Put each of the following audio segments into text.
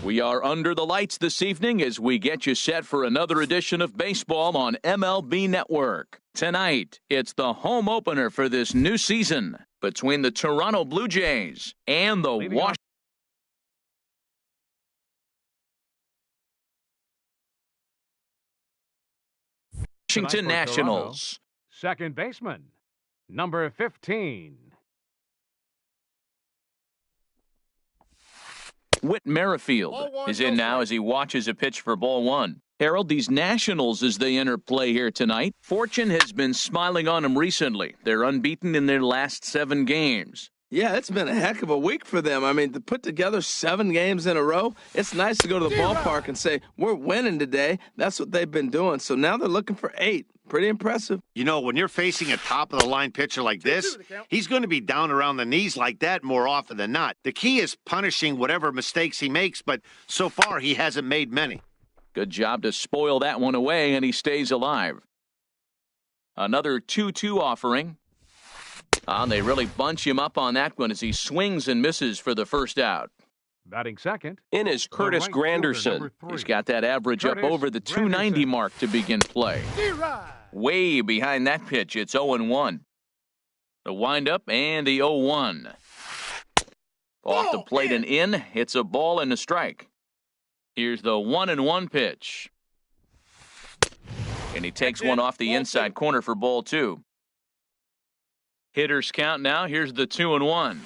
We are under the lights this evening as we get you set for another edition of baseball on MLB Network. Tonight, it's the home opener for this new season between the Toronto Blue Jays and the Washington Nationals. Second baseman, number 15. Whit Merrifield is in now as he watches a pitch for ball one. Harold, these Nationals, as they enter play here tonight, fortune has been smiling on them recently. They're unbeaten in their last 7 games. Yeah, it's been a heck of a week for them. I mean, to put together 7 games in a row, it's nice to go to the ballpark and say, we're winning today. That's what they've been doing. So now they're looking for 8. Pretty impressive. You know, when you're facing a top-of-the-line pitcher like this, he's going to be down around the knees like that more often than not. The key is punishing whatever mistakes he makes, but so far he hasn't made many. Good job to spoil that one away, and he stays alive. Another 2-2 offering. They really bunch him up on that one as he swings and misses for the first out. Batting second. In is Curtis Granderson. He's got that average up over the 290 mark to begin play. Way behind that pitch, it's 0-1. The windup and the 0-1. Off the plate and in, it's a ball and a strike. Here's the 1-1 pitch. And he takes one off the inside corner for ball 2. Hitters count now. Here's the 2-1.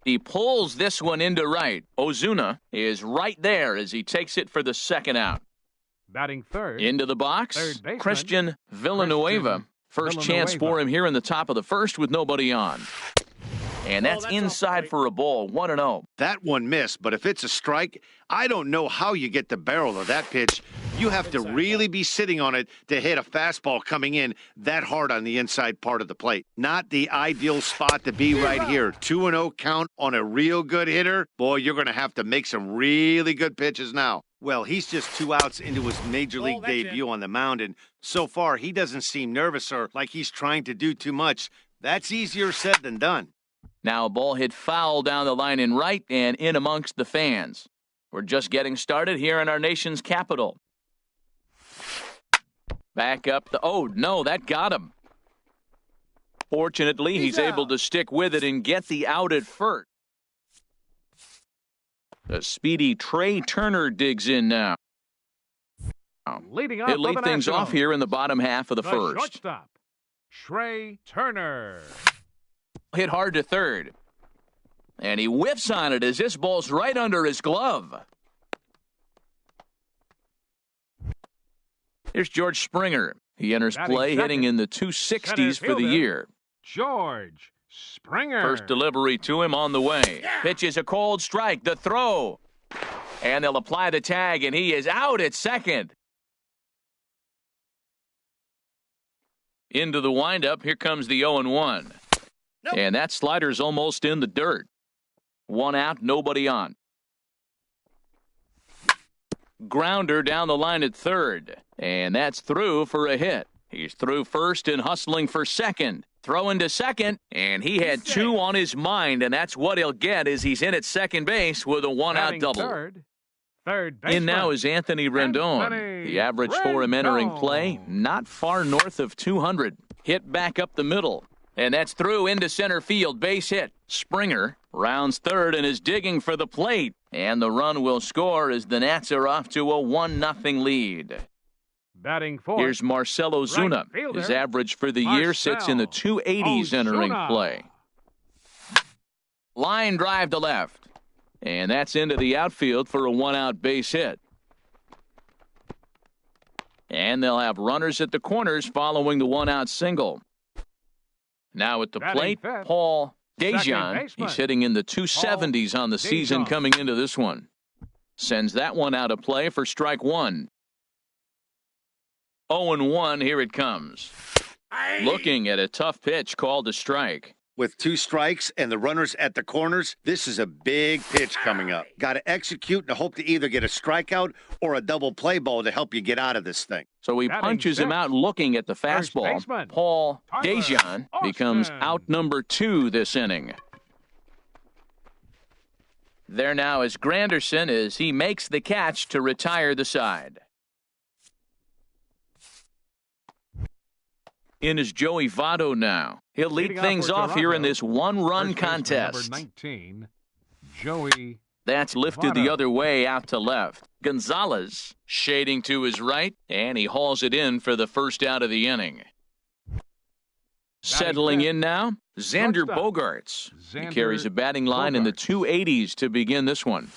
He pulls this one into right. Ozuna is right there as he takes it for the second out. Batting third. Into the box, Christian Villanueva. First chance for him here in the top of the first with nobody on. And that's inside for a ball, 1-0. That one missed, but if it's a strike, I don't know how you get the barrel of that pitch. You have to really be sitting on it to hit a fastball coming in that hard on the inside part of the plate. Not the ideal spot to be right here. 2-0 count on a real good hitter. Boy, you're going to have to make some really good pitches now. Well, he's just 2 outs into his major league debut on the mound, and so far he doesn't seem nervous or like he's trying to do too much. That's easier said than done. Now a ball hit foul down the line in right and in amongst the fans. We're just getting started here in our nation's capital. Back up the... Oh, no, that got him. Fortunately, he's able to stick with it and get the out at first. The speedy Trey Turner digs in now. Leading off He'll lead things off here in the bottom half of the first. Shortstop, Trey Turner. Hit hard to third. And he whiffs on it as this ball's right under his glove. Here's George Springer. He enters play hitting in the 260s for the year. George Springer. First delivery to him on the way. Pitch is a cold strike. The throw. And they'll apply the tag, and he is out at second. Into the windup. Here comes the 0-1. Nope. And that slider's almost in the dirt. 1 out, nobody on. Grounder down the line at third. And that's through for a hit. He's through first and hustling for second. Throwing to second, and he had 2 on his mind, and that's what he'll get as he's in at second base with a 1-out double. Third baseman. In now is Anthony Rendon. The average for him entering play, not far north of 200. Hit back up the middle. And that's through into center field. Base hit. Springer rounds third and is digging for the plate. And the run will score as the Nats are off to a 1-0 lead. Batting fourth. Here's Marcell Ozuna. His average for the year sits in the 280s entering play. Line drive to left. And that's into the outfield for a 1-out base hit. And they'll have runners at the corners following the 1-out single. Now at the plate, Paul DeJong. He's hitting in the 270s on the season coming into this one. Sends that one out of play for strike 1. 0-1, here it comes. Looking at a tough pitch called a strike. With 2 strikes and the runners at the corners, this is a big pitch coming up. Got to execute and hope to either get a strikeout or a double play ball to help you get out of this thing. So he punches him out looking at the fastball. Paul DeJong becomes out number 2 this inning. There now is Granderson as he makes the catch to retire the side. In is Joey Votto now. He'll lead things off here in this one-run contest. Number 19, Joey. That's lifted Votto. the other way out to left. Gonzalez shading to his right, and he hauls it in for the first out of the inning. Settling in now, Xander Shortstop. Bogaerts. He Xander carries a batting line in the Bogaerts. 280s to begin this one.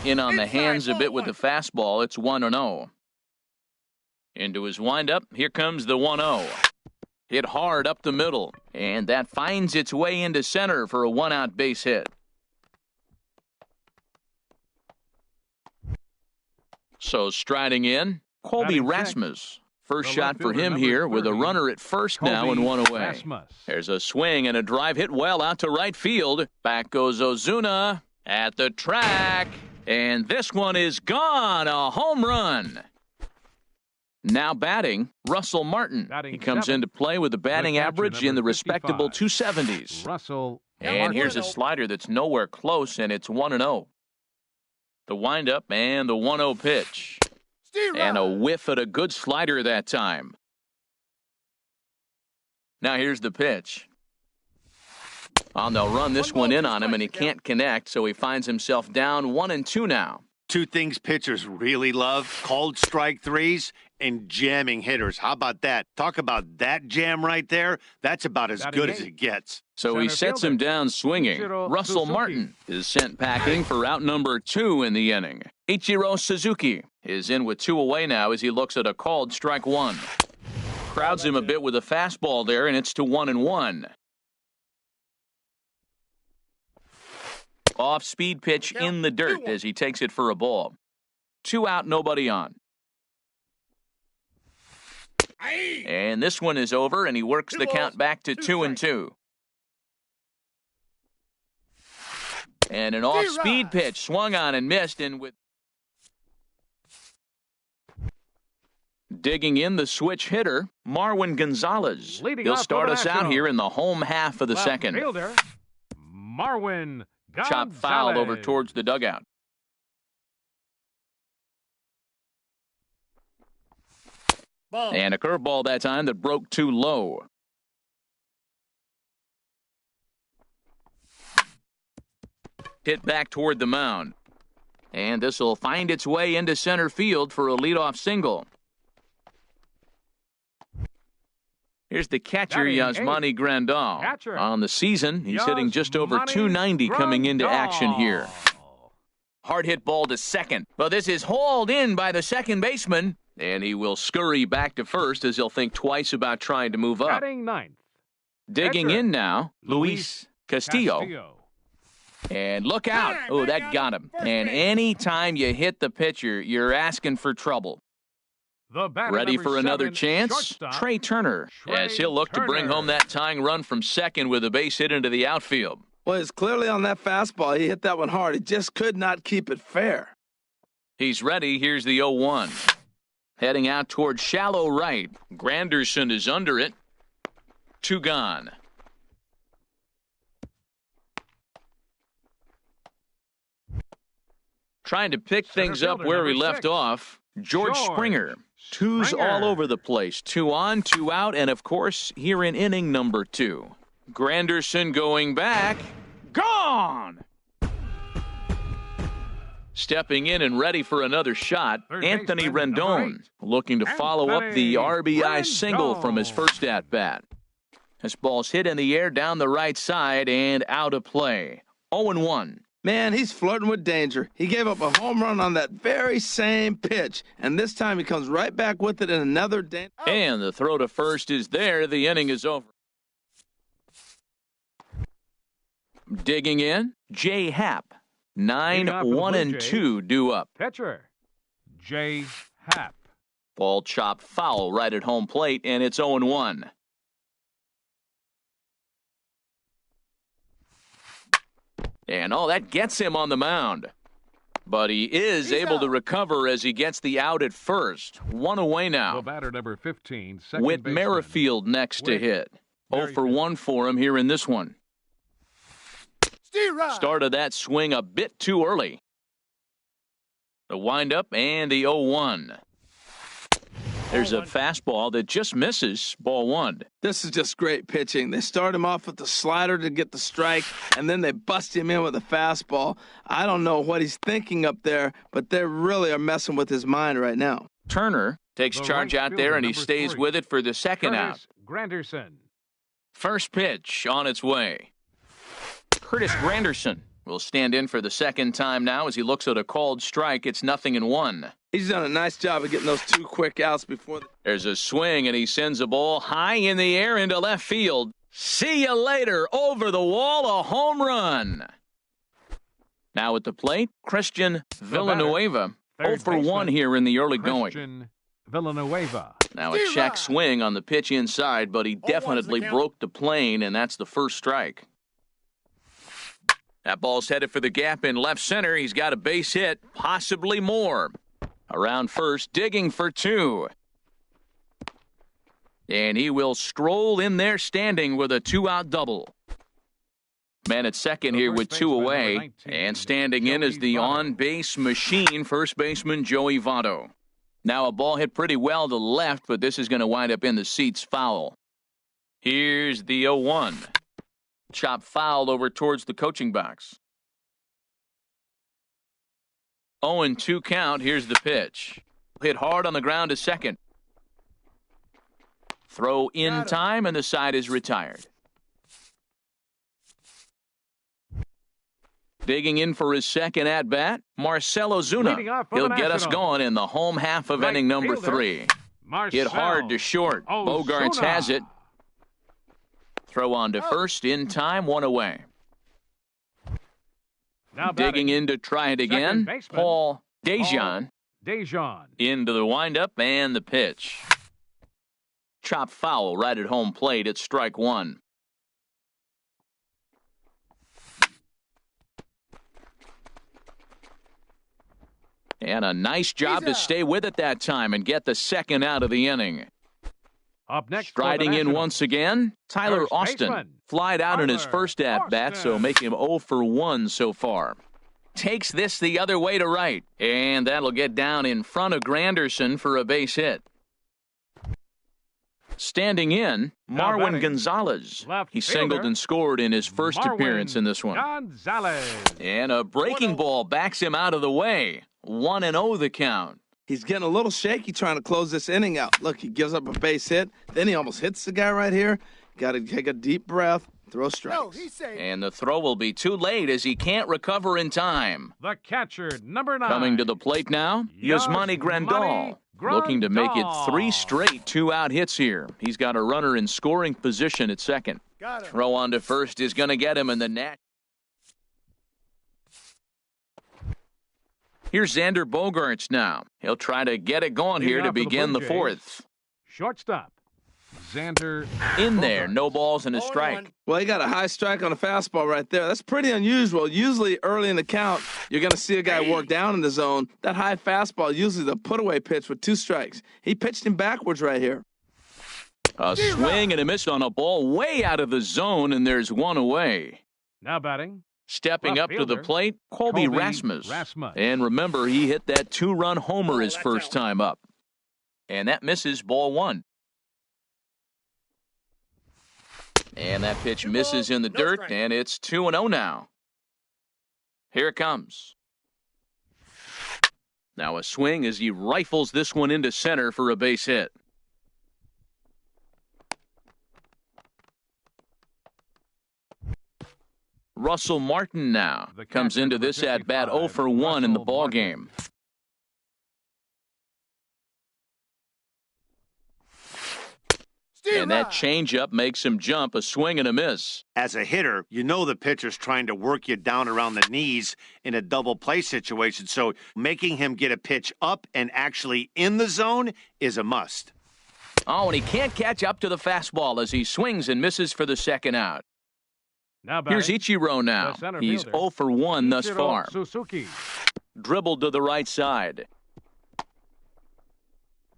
In on the hands a bit with the fastball, it's 1-0. Into his windup, here comes the 1-0. Hit hard up the middle, and that finds its way into center for a one-out base hit. So striding in, Colby Batting check. Rasmus. First The shot left for fielder, him number here with a 30, runner at first now and Colby one away. Rasmus. There's a swing and a drive hit well out to right field. Back goes Ozuna at the track. And this one is gone. A home run. Now batting, Russell Martin. Batting He comes seventh. into play with a batting The catcher, average in the number respectable 55. 270s. Russell. And here's a slider that's nowhere close, and it's 1-0. The windup and the 1-0 pitch. And a whiff at a good slider that time. Now here's the pitch. They'll run this one in on him, and he can't connect, so he finds himself down 1-2 now. Two things pitchers really love, called strike threes and jamming hitters. How about that? Talk about that jam right there. That's about as Batting good as eighth. it gets. So he Center sets him fielder, down swinging. Ichiro Russell Suzuki. Martin is sent packing for out number 2 in the inning. Ichiro Suzuki is in with 2 away now as he looks at a called strike 1. Crowds him a bit with a fastball there, and it's to 1-1. Off-speed pitch in the dirt as he takes it for a ball. 2 out, nobody on. And this one is over, and he works the count back to 2-2. And an off-speed pitch swung on and missed, and with digging in the switch hitter, Marwin Gonzalez. Leading He'll off start with us out action. here in the home half of the Left second. Fielder, Marwin Gonzalez. Chop foul over towards the dugout. And a curveball that time that broke too low. Hit back toward the mound. And this will find its way into center field for a leadoff single. Here's the catcher, Batting Yasmani Grandal. Catcher. On the season, he's hitting just over Yasmani 290 coming into action here. Grandal. Hard hit ball to second. But this is hauled in by the second baseman. And he will scurry back to first as he'll think twice about trying to move up. Batting ninth. Digging catcher, in now, Luis Castillo. And look out. Oh, that got him. And any time you hit the pitcher, you're asking for trouble. The batter, Ready number for another 7, chance? shortstop, Trey Turner. As he'll look to bring Turner. home that tying run from second with a base hit into the outfield. Well, it's clearly on that fastball. He hit that one hard. He just could not keep it fair. He's ready. Here's the 0-1. Heading out toward shallow right. Granderson is under it. 2 gone. Trying to pick Center things up fielder, where we number left 6. off. George Springer. 2's Springer. all over the place. 2 on, 2 out, and of course, here in inning number 2. Granderson going back. Gone! Stepping in and ready for another shot, Third Anthony baseman, number Rendon, 8. looking to follow up the Anthony RBI single from his Rendon. first at-bat. This ball's hit in the air down the right side and out of play. 0-1. Man, he's flirting with danger. He gave up a home run on that very same pitch, and this time he comes right back with it in another And the throw to first is there. The inning is over. Digging in, Jay Happ. 9, Leading off for the 1, Blue and Jays. 2 due up. Pitcher, Jay Happ. Ball chopped foul right at home plate, and it's 0-1. And that gets him on the mound. But he is able to recover as he gets the out at first. 1 away The now. batter, number 15, second Whit baseman. Merrifield next to Whit hit. 0 for Merrifield. 1 for him here in this one. Started that swing a bit too early. The windup and the 0-1. There's a fastball that just misses, ball one. This is just great pitching. They start him off with the slider to get the strike, and then they bust him in with a fastball. I don't know what he's thinking up there, but they really are messing with his mind right now. Turner takes charge out there, and he stays with it for the second out. Granderson. First pitch on its way. Curtis Granderson will stand in for the second time now as he looks at a called strike. It's 0-1. He's done a nice job of getting those two quick outs before. There's a swing, and he sends a ball high in the air into left field. See you later. Over the wall, a home run. Now at the plate, Christian Villanueva. 0-for-1 here in the early going. Villanueva. Now a check swing on the pitch inside, but he definitely broke the plane, and that's the first strike. That ball's headed for the gap in left center. He's got a base hit, possibly more. Around first, digging for two. And he will stroll in there standing with a two-out double. Man at second here with two away. And standing in is the on-base machine, first baseman Joey Votto. Now a ball hit pretty well to left, but this is going to wind up in the seats foul. Here's the 0-1. Chop fouled over towards the coaching box. 0-2 count. Here's the pitch. Hit hard on the ground to second. Throw in time, and the side is retired. Digging in for his second at-bat, Marcell Ozuna. He'll get us going in the home half of inning number 3. Hit hard to short. Bogaerts has it. Throw on to first, in time, one away. Now digging in to try it again, Paul Dejan. Into the windup and the pitch. Chop foul right at home plate at strike one. And a nice job to stay with it that time and get the second out of the inning. Up next, striding in once again, Tyler Austin. Flied out in his first at-bat, so making him 0-for-1 so far. Takes this the other way to right, and that'll get down in front of Granderson for a base hit. Standing in, Marwin Gonzalez. He singled and scored in his first appearance in this one. And a breaking ball backs him out of the way. 1-0 the count. He's getting a little shaky trying to close this inning out. Look, he gives up a base hit. Then he almost hits the guy right here. Got to take a deep breath, throw strikes. And the throw will be too late as he can't recover in time. The catcher, number 9. Coming to the plate now, Yasmani Grandal. Looking to make it 3 straight two-out hits here. He's got a runner in scoring position at second. Throw on to first is going to get him in the net. Here's Xander Bogaerts now. He'll try to get it going here to begin the fourth. Shortstop, Xander. In there, no balls and a strike. Well, he got a high strike on a fastball right there. That's pretty unusual. Usually early in the count, you're going to see a guy work down in the zone. That high fastball, usually the put-away pitch with 2 strikes. He pitched him backwards right here. A swing and a miss on a ball way out of the zone, and there's 1 away. Now batting. Stepping up to the plate, Colby Rasmus. And remember, he hit that 2-run homer his first time up. And that misses, ball 1. And that pitch misses in the dirt, and it's 2-0 now. Here it comes. Now a swing as he rifles this one into center for a base hit. Russell Martin now comes into this at-bat 0-for-1 in the ballgame. And that changeup makes him jump, a swing and a miss. As a hitter, you know the pitcher's trying to work you down around the knees in a double play situation, so making him get a pitch up and actually in the zone is a must. Oh, and he can't catch up to the fastball as he swings and misses for the second out. Here's Ichiro now. He's 0-for-1 thus far. Dribbled to the right side.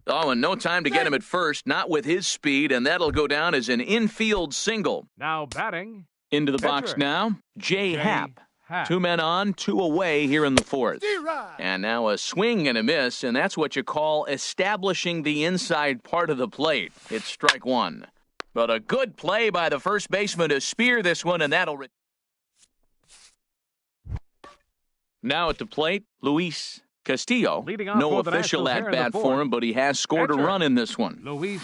Oh, and no time to get him at first, not with his speed, and that'll go down as an infield single. Now batting. Into the box Pitcher. now, Jay Happ. Happ. 2 men on, 2 away here in the 4th. And now a swing and a miss, and that's what you call establishing the inside part of the plate. It's strike 1. But a good play by the first baseman to spear this one, and that'll... Now at the plate, Luis Castillo. Leading off No for the official Nationals here in the at-bat for fourth. him, but he has scored a Pitcher. run in this one. Luis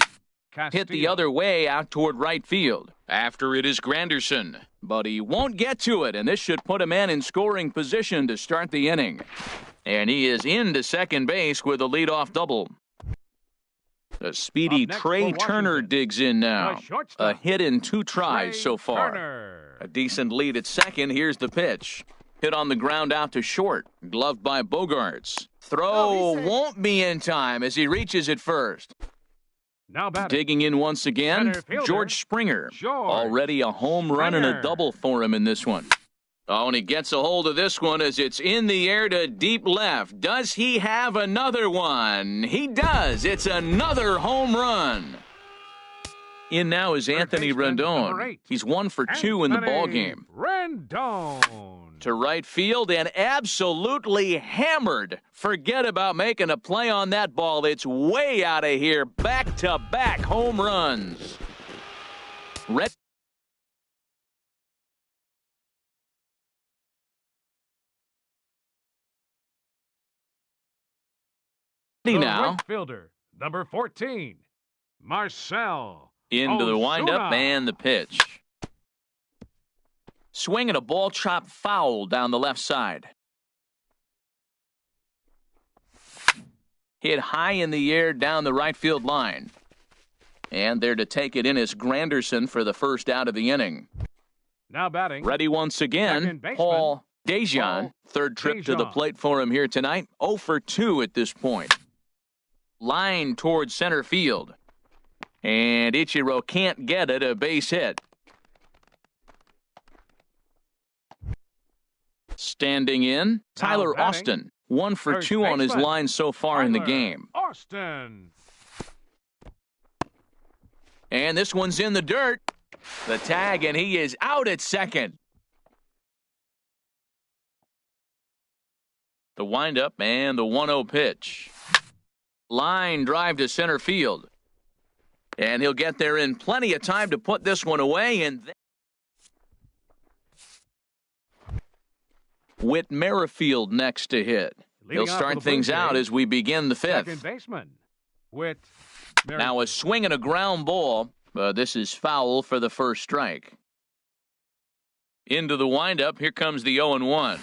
Castillo. Hit the other way out toward right field. After it is Granderson, but he won't get to it, and this should put a man in scoring position to start the inning. And he is into second base with a leadoff double. The speedy Up next Trey for Turner Washington. digs in now. The shortstop. A hit in 2 tries Trey so far. Turner. A decent lead at second. Here's the pitch. Hit on the ground out to short. Gloved by Bogarts. Throw won't be in time as he reaches it first. Now batting. Digging in once again, Center fielder, George Springer. George Already a home run and a Springer. double for him in this one. Oh, and he gets a hold of this one as it's in the air to deep left. Does he have another one? He does. It's another home run. In now is Anthony baseman, number Rendon. 8. He's 1 for 2 in the ball game. Rendon. To right field and absolutely hammered. Forget about making a play on that ball. It's way out of here. Back-to-back home runs. Red. The Now right fielder, number 14, Marcell. into the windup Ozuna. and the pitch. Swinging a ball chopped foul down the left side. Hit high in the air down the right field line. And there to take it in is Granderson for the first out of the inning. Now batting. Ready once again, Second baseman, Paul Dejan. Paul Third trip to the Dejan. plate for him here tonight. 0 for 2 at this point. Line towards center field. And Ichiro can't get it, a base hit. Standing in, Tyler batting, Austin. 1 for first 2 on his baseman, line so far in the Tyler game. Austin. And this one's in the dirt. The tag, and he is out at second. The windup and the 1-0 pitch. Line drive to center field. And he'll get there in plenty of time to put this one away. And Whit Merrifield next to hit. Leading He'll off start for the Blue things out Jays, as we begin the 5th. Second baseman, Whit Now a swing and a ground ball. This is foul for the first strike. Into the windup. Here comes the 0-1.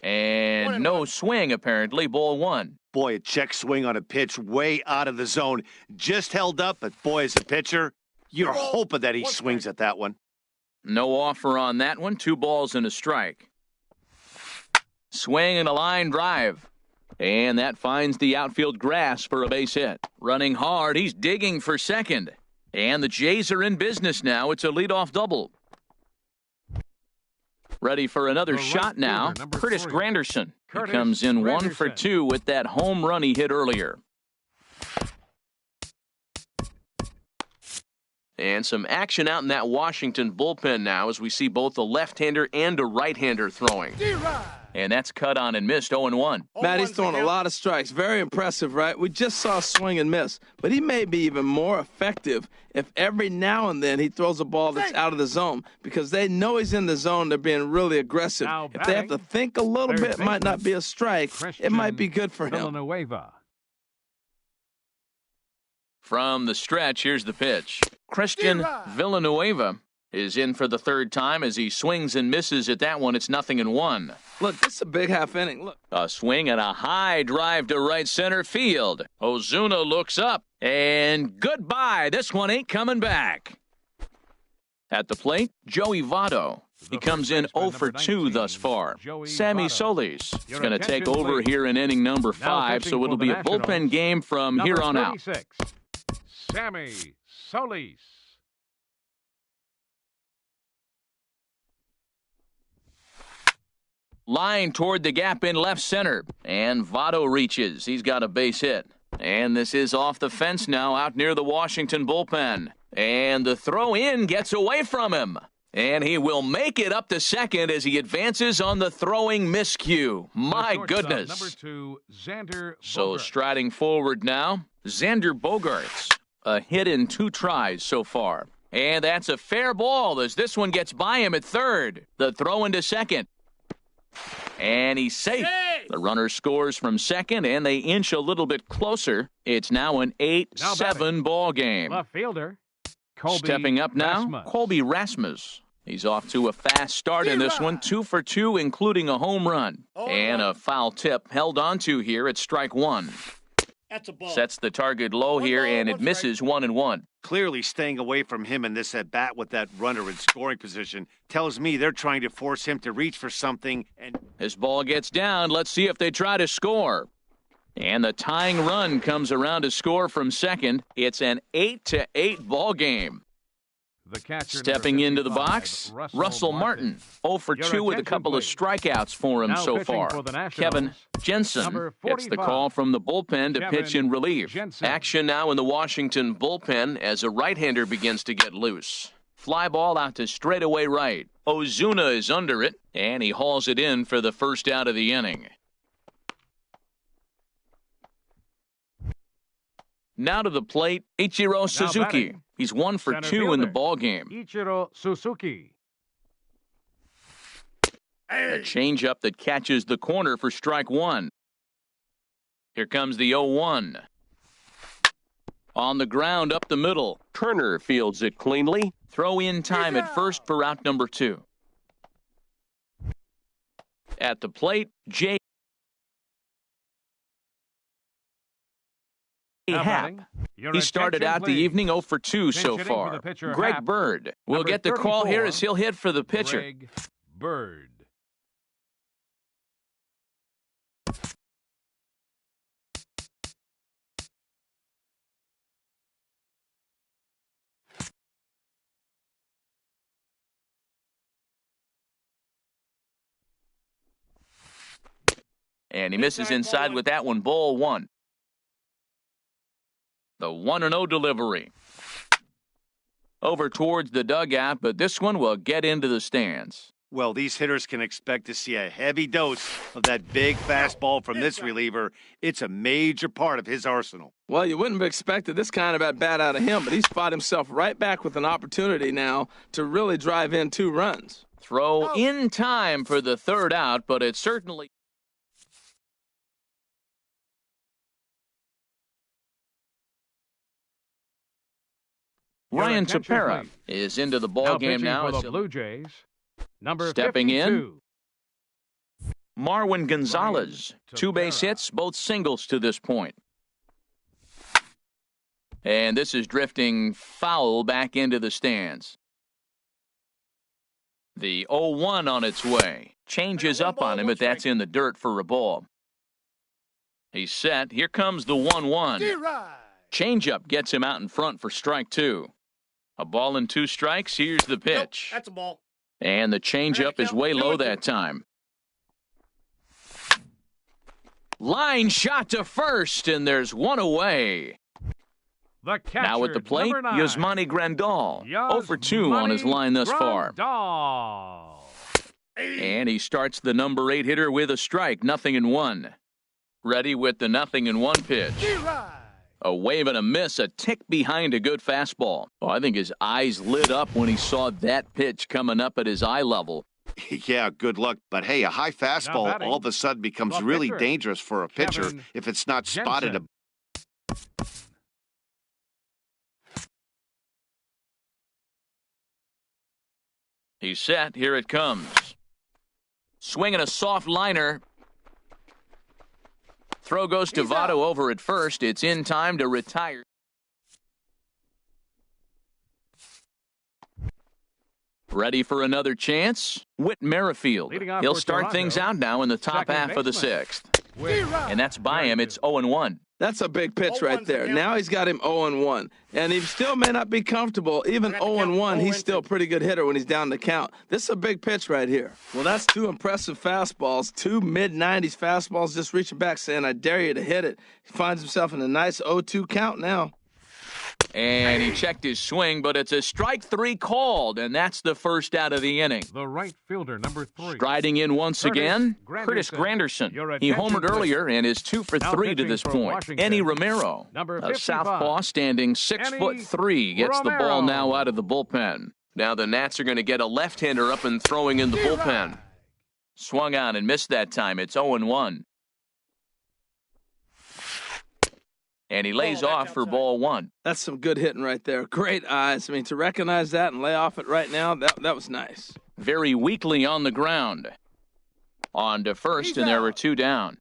And no swing, apparently. Ball 1. Boy, a check swing on a pitch way out of the zone. Just held up, but boy, as a pitcher, you're hoping that he swings at that one. No offer on that one. 2 balls and a strike. Swing and a line drive. And that finds the outfield grass for a base hit. Running hard. He's digging for second. And the Jays are in business now. It's a leadoff double. Ready for another The right shot now. fielder, number Curtis 3. Granderson. Curtis He comes in 1 for Granderson. 2 with that home run he hit earlier. And some action out in that Washington bullpen now as we see both a left-hander and a right-hander throwing. And that's cut on and missed 0-1. Matt, he's throwing a lot of strikes. Very impressive, right? We just saw swing and miss. But he may be even more effective if every now and then he throws a ball that's out of the zone because they know he's in the zone. They're being really aggressive. Now If they have to batting, think a little third bit, it might not be a strike. It might be good for him. Villanueva. From the stretch, here's the pitch. Christian Villanueva is in for the 3rd time as he swings and misses at that one. It's 0-1. Look, this is a big half inning. Look. A swing and a high drive to right center field. Ozuna looks up, and goodbye. This one ain't coming back. At the plate, Joey Votto. He comes in 0 for 2 thus far. Sammy Solis is going to take over here in inning number 5, so it'll be a bullpen game from here on out. 36, Sammy Solis. Line toward the gap in left center. And Votto reaches. He's got a base hit. And this is off the fence now out near the Washington bullpen. And the throw in gets away from him. And he will make it up to second as he advances on the throwing miscue. My goodness. Number 2, Xander So Bogaerts. striding forward now, Xander Bogaerts. A hit in 2 tries so far. And that's a fair ball as this one gets by him at third. The throw into second. And he's safe. The runner scores from second, and they inch a little bit closer. It's now an 8-7 ball game. Left fielder, Colby Stepping up now, Rasmus. Colby Rasmus. He's off to a fast start in this one, 2 for 2, including a home run. And a foul tip held onto here at strike 1. That's a ball. Sets the target low here, and it misses 1-1. Clearly staying away from him in this at-bat with that runner in scoring position tells me they're trying to force him to reach for something. And This ball gets down. Let's see if they try to score. And the tying run comes around to score from second. It's an 8-8 ball game. The catcher, Stepping number into the 55, box, Russell Martin. 0 for Your 2 with a attention, couple of please. strikeouts for him Now so pitching far. for the Nationals, Kevin Jensen number gets the 45, call from the bullpen to pitch Kevin in relief. Jensen. Action now in the Washington bullpen as a right-hander begins to get loose. Fly ball out to straightaway right. Ozuna is under it, and he hauls it in for the first out of the inning. Now to the plate, Ichiro Suzuki. batting, He's 1 for center 2 in the fielder. ball game. Ichiro Suzuki. A changeup that catches the corner for strike 1. Here comes the 0-1. On the ground up the middle. Turner fields it cleanly. Throw in time at first for out number 2. At the plate, Jay Now Happ. batting, your He started attention, out the please. evening 0 for 2 Pinch so hitting for far. the pitcher, Greg Happ. Bird will Number get the call here 34, as he'll hit for the pitcher. Greg Bird. And he misses inside with that one. Ball 1. The 1-0 delivery. Over towards the dugout, but this one will get into the stands. well, these hitters can expect to see a heavy dose of that big fastball from this reliever. It's a major part of his arsenal. Well, you wouldn't have expected this kind of at-bat out of him, but he's fought himself right back with an opportunity now to really drive in 2 runs. Throw in time for the third out, but it certainly... Your Ryan attention, Tepera please. is into the ball game pitching now. for As the Blue Jays, number Stepping 52. in, Marwin Gonzalez. 2 base Tepera. hits, both singles to this point. And this is drifting foul back into the stands. The 0-1 on its way. Changes up on him, but that's in the dirt for a ball. He's set. Here comes the 1-1. Changeup gets him out in front for strike 2. A ball and 2 strikes. Here's the pitch. That's a ball. And the changeup is way low that time. Line shot to first, and there's one away. The catcher, Now at the plate, number 9. Yasmani Grandal. 0 for 2 on his line thus far. Grandal. And he starts the number 8 hitter with a strike, 0-1. Ready with the 0-1 pitch. A wave and a miss, a tick behind a good fastball. Oh, I think his eyes lit up when he saw that pitch coming up at his eye level. Yeah, good luck. But hey, a high fastball batting, all of a sudden becomes the really pitcher, dangerous for a pitcher Kevin if it's not spotted. Jensen. He's set. Here it comes. Swinging a soft liner. Throw goes to Votto over at first. It's in time to retire. Ready for another chance? Whit Merrifield. Leading off He'll for start Toronto, things out now in the top second half of the baseman. 6th. With And that's by him. It's 0-1. That's a big pitch 0-1's right there. the count. Now he's got him 0-1. And he still may not be comfortable. Even We're gonna count 0-1, he's 0-1. still a pretty good hitter when he's down the count. This is a big pitch right here. Well, that's 2 impressive fastballs, 2 mid-90s fastballs just reaching back saying, I dare you to hit it. He finds himself in a nice 0-2 count now. And he checked his swing, but it's a strike 3 called, and that's the first out of the inning. The right fielder, number 3. Striding in once again, Curtis Granderson. He homered earlier and is 2 for 3 to this point. Enny Romero, a southpaw standing 6'3", gets the ball now out of the bullpen. Now the Nats are going to get a left-hander up and throwing in the bullpen. Swung on and missed that time. It's 0-1. And he lays off for ball 1. That's some good hitting right there. Great eyes. I mean, to recognize that and lay off it right now, that was nice. Very weakly on the ground. On to first, and there were 2 down.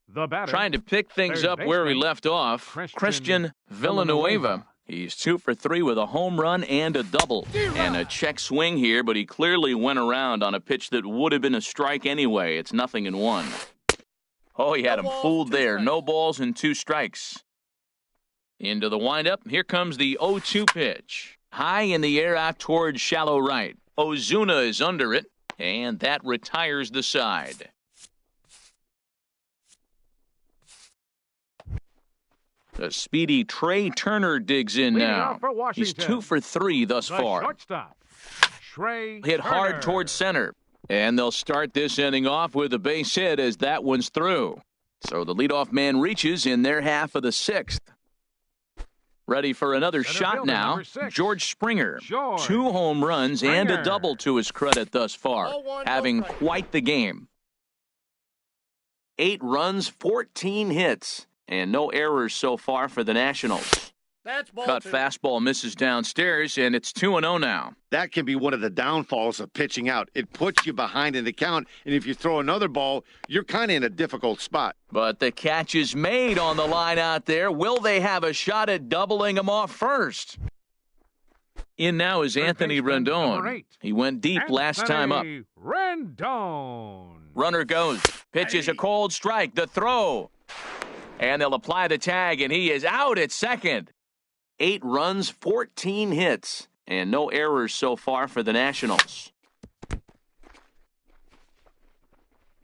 The batter, trying to pick things up where he left off, Christian Villanueva. He's 2 for 3 with a home run and a double. And a check swing here, but he clearly went around on a pitch that would have been a strike anyway. It's 0-1. Oh, he had him fooled there. No balls and 2 strikes. Into the windup. Here comes the 0-2 pitch. High in the air out towards shallow right. Ozuna is under it, and that retires the side. The speedy Trey Turner digs in now. He's 2 for 3 thus far. Shortstop, Trey Hit hard Turner. towards center. And they'll start this inning off with a base hit as that one's through. So the leadoff man reaches in their half of the 6th. Ready for another shot now. George Springer. 2 home runs and a double to his credit thus far. Having quite the game. 8 runs, 14 hits, and no errors so far for the Nationals. Cut fastball misses downstairs, and it's 2-0 now. That can be one of the downfalls of pitching out. It puts you behind in the count, and if you throw another ball, you're kind of in a difficult spot. But the catch is made on the line out there. Will they have a shot at doubling him off first? In now is Anthony Rendon. He went deep last time up. Rendon. Runner goes. Pitch is a cold strike. The throw. And they'll apply the tag, and he is out at second. 8 runs, 14 hits, and no errors so far for the Nationals.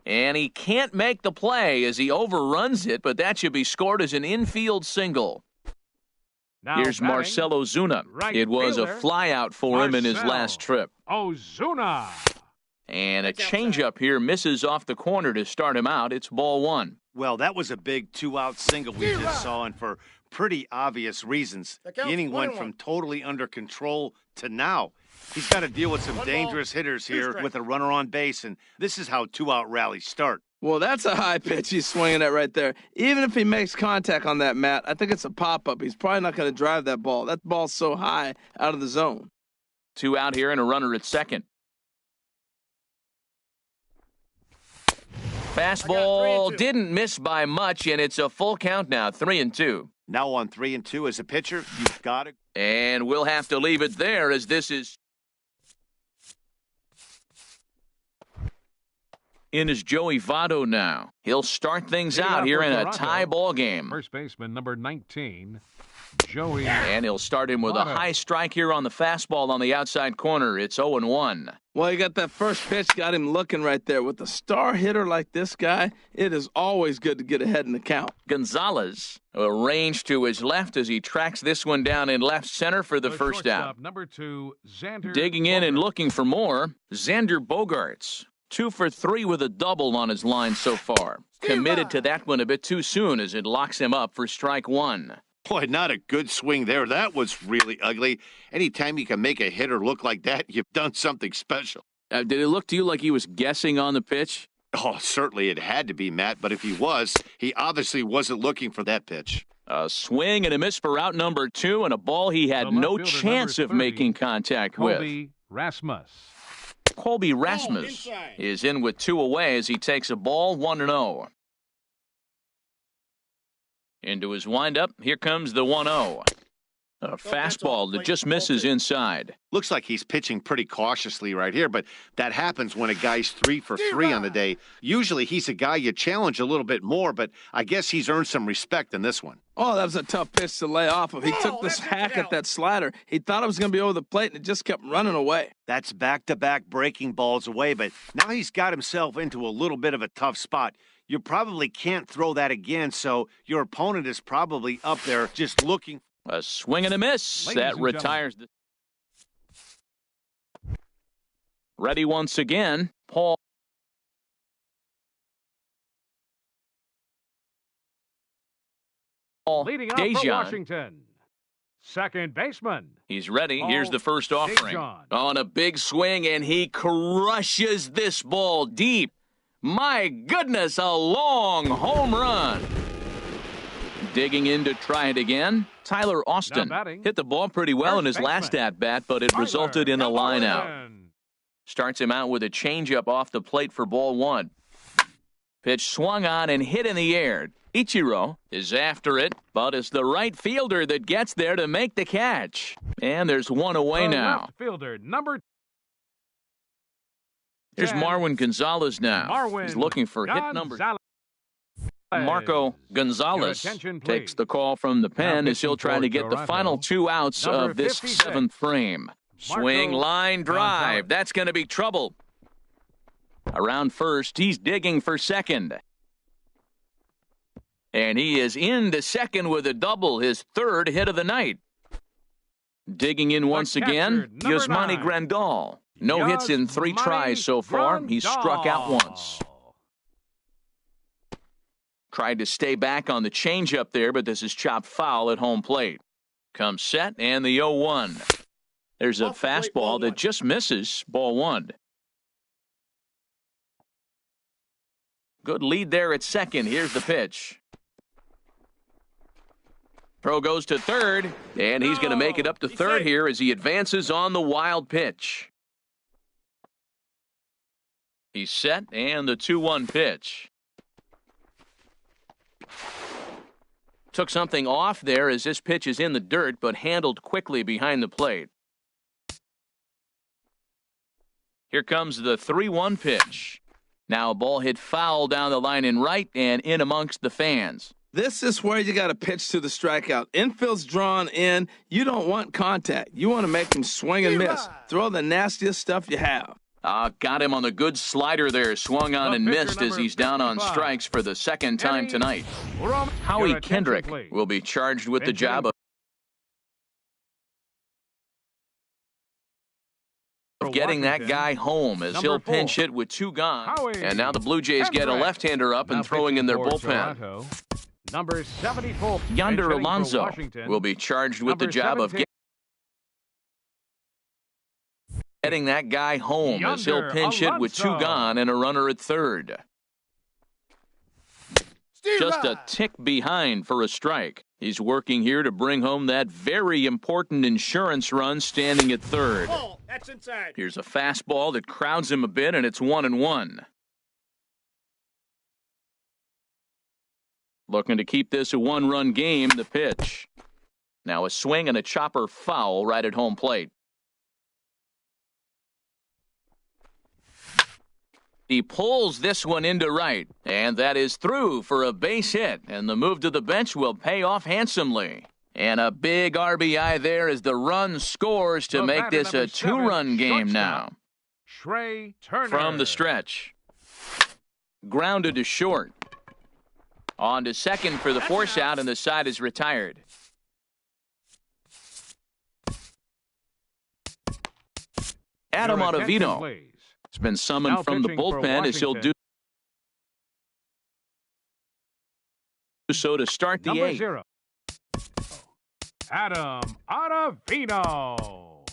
And he can't make the play as he overruns it, but that should be scored as an infield single. Now Here's batting, Marcell Ozuna. right It was a fielder, flyout for him in his last trip. Ozuna. And a changeup here misses off the corner to start him out. It's ball 1. Well, that was a big 2-out single we just saw, and for pretty obvious reasons. The inning went from totally under control to now. He's got to deal with some dangerous hitters here with a runner on base, and this is how 2-out rallies start. Well, that's a high pitch he's swinging at right there. Even if he makes contact on that, Matt, I think it's a pop-up. He's probably not going to drive that ball. That ball's so high out of the zone. 2 out here and a runner at second. Fastball didn't miss by much, and it's a full count now, 3-2. Now on 3-2 as a pitcher, you've got to. And we'll have to leave it there as this is. In is Joey Votto now. He'll start things out here in a tie ball game. First baseman, number 19, Joey. And he'll start him with a high strike here on the fastball on the outside corner. It's 0-1. Well, you got that first pitch, got him looking right there. With a star hitter like this guy, it is always good to get ahead in the count. Gonzalez arranged to his left as he tracks this one down in left center for the first out. Number 2, Xander Digging in and looking for more, Xander Bogaerts. 2 for 3 with a double on his line so far. Committed to that one a bit too soon as it locks him up for strike 1. Boy, not a good swing there. That was really ugly. Anytime you can make a hitter look like that, you've done something special. Did it look to you like he was guessing on the pitch? Oh, certainly it had to be, Matt, but if he was, he obviously wasn't looking for that pitch. A swing and a miss for out number 2 and a ball he had no chance of making contact with. Colby Rasmus. Colby Rasmus is in with 2 away as he takes a ball 1-0. Into his windup, here comes the 1-0. A fastball that just misses inside. Looks like he's pitching pretty cautiously right here, but that happens when a guy's 3 for 3 on the day. Usually he's a guy you challenge a little bit more, but I guess he's earned some respect in this one. Oh, that was a tough pitch to lay off of. He took this hack at that slider. He thought it was going to be over the plate, and it just kept running away. That's back-to-back breaking balls away, but now he's got himself into a little bit of a tough spot. you probably can't throw that again, so your opponent is probably up there just looking. A swing and a miss. Ladies That and retires. Ready once again, Paul. Leading off for Dejan. Washington, second baseman. He's ready. Paul Here's the first offering. Dejan. On a big swing, and he crushes this ball deep. My goodness, a long home run. Digging in to try it again, Tyler Austin Now batting, hit the ball pretty well in his first last baseman, at-bat, but it Tyler resulted in a line out. Allen. Starts him out with a changeup off the plate for ball one. Pitch swung on and hit in the air. Ichiro is after it, but it's the right fielder that gets there to make the catch. And there's one away The now. left fielder, number Here's 10, Marwin Gonzalez now. Marwin He's looking for hit number. Gonzalez. Marco Gonzalez Your attention, takes please. the call from the pen Now as he'll pitching try for to get the Toronto, final 2 outs number of this 56, 7th frame. Marco Swing, line, drive. Gonzalez. That's going to be trouble. Around first, he's digging for second. And he is into second with a double, his 3rd hit of the night. Digging in once again, catcher, number Yasmani 9. Grandal. No hits in 3 tries so far. He struck out once. Tried to stay back on the changeup there, but this is chopped foul at home plate. Comes set, and the 0-1. There's a Off the plate, fastball ball that one. just misses, ball 1. Good lead there at second. Here's the pitch. Throw goes to third, and he's going to make it up to He's third safe. here as he advances on the wild pitch. He's set, and the 2-1 pitch. Took something off there as this pitch is in the dirt, but handled quickly behind the plate. Here comes the 3-1 pitch. Now a ball hit foul down the line in right and in amongst the fans. This is where you got to pitch to the strikeout. Infield's drawn in. You don't want contact. You want to make him swing and miss. Throw the nastiest stuff you have. Got him on the good slider there. Swung on The and pitcher, missed as number he's down on 55. strikes for the second time Eddie tonight. Your Howie attention, Kendrick please. will be charged with the Benjamin job of For getting that Washington, guy home as number he'll 4. pinch hit with 2 gone. Howie And now the Blue Jays get a Kendrick. left-hander up Now and throwing in pitching their for bullpen. Toronto, number 74. Yonder Bench hitting for Alonso Washington, will be charged with the number job of 17. getting that guy home as he'll Yonder pinch hit with 2 Alonso. gone and a runner at third. Just a tick behind for a strike. He's working here to bring home that very important insurance run standing at third. Ball. That's inside. Here's a fastball that crowds him a bit, and it's 1-1. Looking to keep this a 1-run game, the pitch. Now a swing and a chopper foul right at home plate. He pulls this one into right, and that is through for a base hit, and the move to the bench will pay off handsomely. And a big RBI there as the run scores to The make batter, this a number 7, 2-run game now. shortstop, Trey Turner. From the stretch. Grounded to short. On to second for the force out, and the side is retired. Adam Your attention, Ottavino please. has been summoned Now from the pitching for bullpen as he'll do Washington. so to start the Number 8th. 0. Adam Ottavino.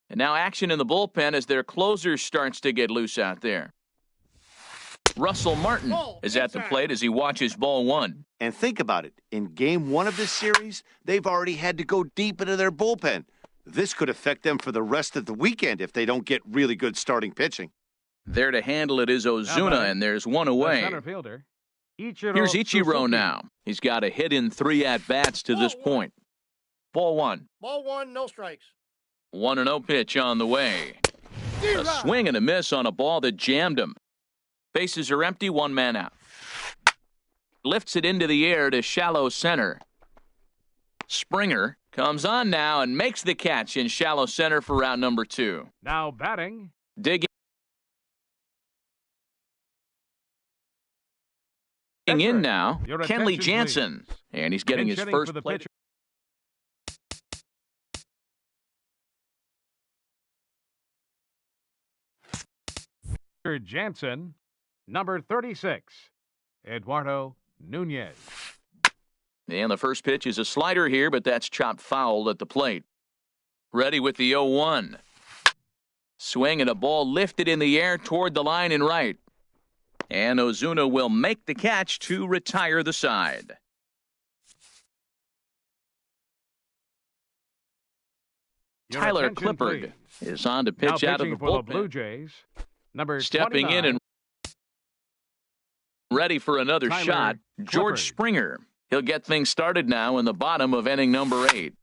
And now action in the bullpen as their closer starts to get loose out there. Russell Martin is at the plate as he watches ball 1. And think about it. In game 1 of this series, they've already had to go deep into their bullpen. This could affect them for the rest of the weekend if they don't get really good starting pitching. There to handle it is Ozuna, batter, and there's one The away. center fielder. Ichiro Here's Ichiro Suzuki. now. He's got a hit in 3 at-bats to this point. Ball 1. Ball 1, no strikes. 1-0 pitch on the way. A swing and a miss on a ball that jammed him. Bases are empty, 1 man out. Lifts it into the air to shallow center. Springer comes on now and makes the catch in shallow center for round number 2. Now batting. Dig In now, Your Kenley attention, Jansen. please. And he's getting Pinch his hitting first for the play. pitcher. Jansen, number 36, Eduardo Nunez. And the first pitch is a slider here, but that's chopped foul at the plate. Ready with the 0-1. Swing and a ball lifted in the air toward the line and right. And Ozuna will make the catch to retire the side. Your Tyler attention, Clippard please. is on to Now pitch out of pitching the for the bullpen. Blue Jays, number Stepping 29, in and ready for another Tyler shot, George Clippard. Springer. He'll get things started now in the bottom of inning number 8.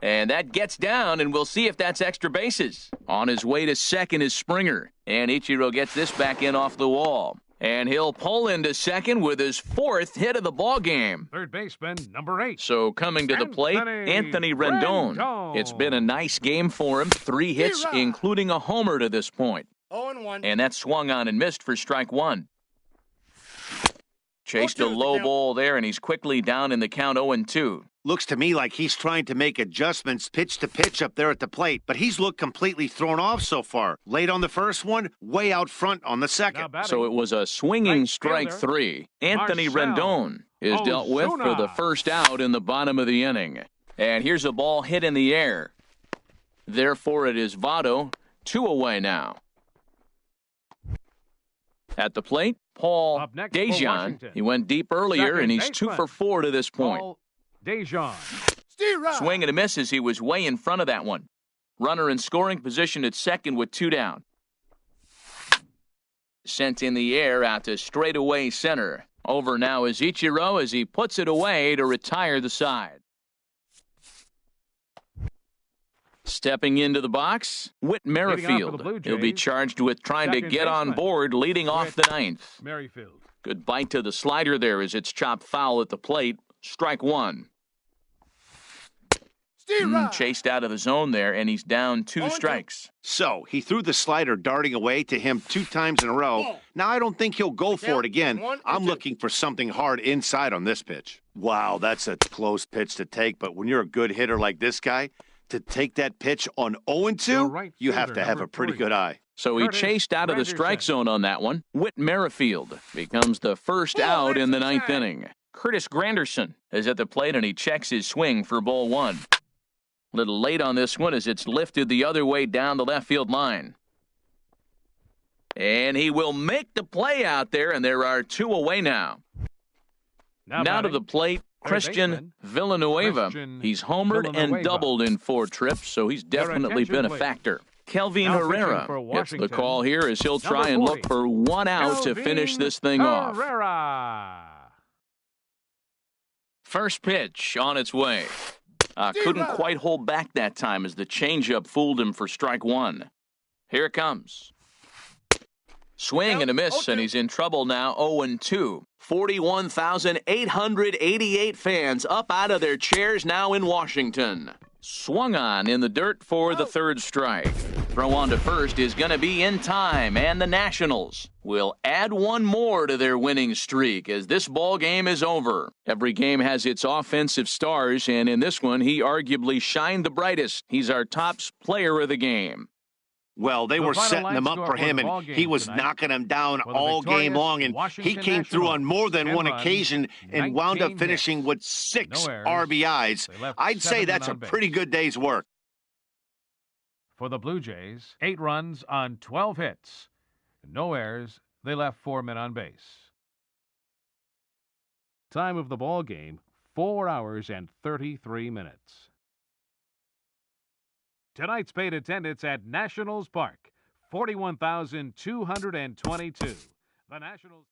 And that gets down, and we'll see if that's extra bases. On his way to second is Springer. And Ichiro gets this back in off the wall. And he'll pull into second with his 4th hit of the ball game. third baseman, number 8. So coming to the plate, Anthony Rendon. It's been a nice game for him. 3 hits, Hero. including a homer to this point. 0-1. And that swung on and missed for strike 1. Chased a 0-2 is the low count. ball there, and he's quickly down in the count 0-2. Looks to me like he's trying to make adjustments pitch to pitch up there at the plate, but he's looked completely thrown off so far. Late on the first one, way out front on the Now second. batting, So it was a swinging Right strike fielder, 3. Anthony Marcell Rendon is dealt with for the Ozuna. first out in the bottom of the inning. And here's a ball hit in the air. Therefore, it is Votto, 2 away now. At the plate, Paul Up next for Dejan. Washington. He went deep earlier, Second and he's baseman, 2 for 4 to this point. Paul Dejan. Swing and a miss as he was way in front of that one. Runner in scoring position at second with 2 down. Sent in the air out to straightaway center. Over now is Ichiro as he puts it away to retire the side. Stepping into the box, Whit Leading off for the Merrifield. Blue He'll be Jays, charged with trying to second get on baseman, board, leading off the Whit 9th. Merrifield. Good bite to the slider there as it's chopped foul at the plate. Strike 1. Chased out of the zone there, and he's down 2 strikes. So he threw the slider darting away to him 2 times in a row. Ball. Now I don't think he'll go for Count, it again. 1 and I'm 2. looking for something hard inside on this pitch. Wow, that's a close pitch to take, but when you're a good hitter like this guy, to take that pitch on 0-2, Your right you have fielder, to have number a pretty 3. good eye. So he Curtis chased out of the strike Granderson. zone on that one. Whit Merrifield becomes the first Ball out in the 9th inside. inning. Curtis Granderson is at the plate, and he checks his swing for ball 1. Little late on this one as it's lifted the other way down the left field line. And he will make the play out there, and there are 2 away now. Now to batting, the plate, third Christian baseman, Villanueva. Christian He's homered and Villanueva. doubled in 4 trips, so he's definitely attention, been a please. factor. Kelvin Now pitching Herrera for gets the Washington, call here as he'll try number and look 40, for 1 out to finish Kelvin this thing off. Herrera. First pitch on its way. Couldn't quite hold back that time as the changeup fooled him for strike 1. Here it comes. Swing and a miss, and he's in trouble now, 0-2. 41,888 fans up out of their chairs now in Washington. Swung on in the dirt for the 3rd strike. Throw on to first is going to be in time, and the Nationals will add 1 more to their winning streak as this ball game is over. Every game has its offensive stars, and in this one, he arguably shined the brightest. He's our top player of the game. Well, they The were final setting line him score up for for the him, ball and game he was tonight. knocking him down For the all game victorious long, and he Washington came through on more than 10 one runs, occasion and wound up 19 finishing hits. with 6 No errors. RBIs. They left I'd 7 say that's a on base. pretty good day's work. For the Blue Jays, 8 runs on 12 hits. No errors. They left 4 men on base. Time of the ball game, 4 hours and 33 minutes. Tonight's paid attendance at Nationals Park, 41,222. The Nationals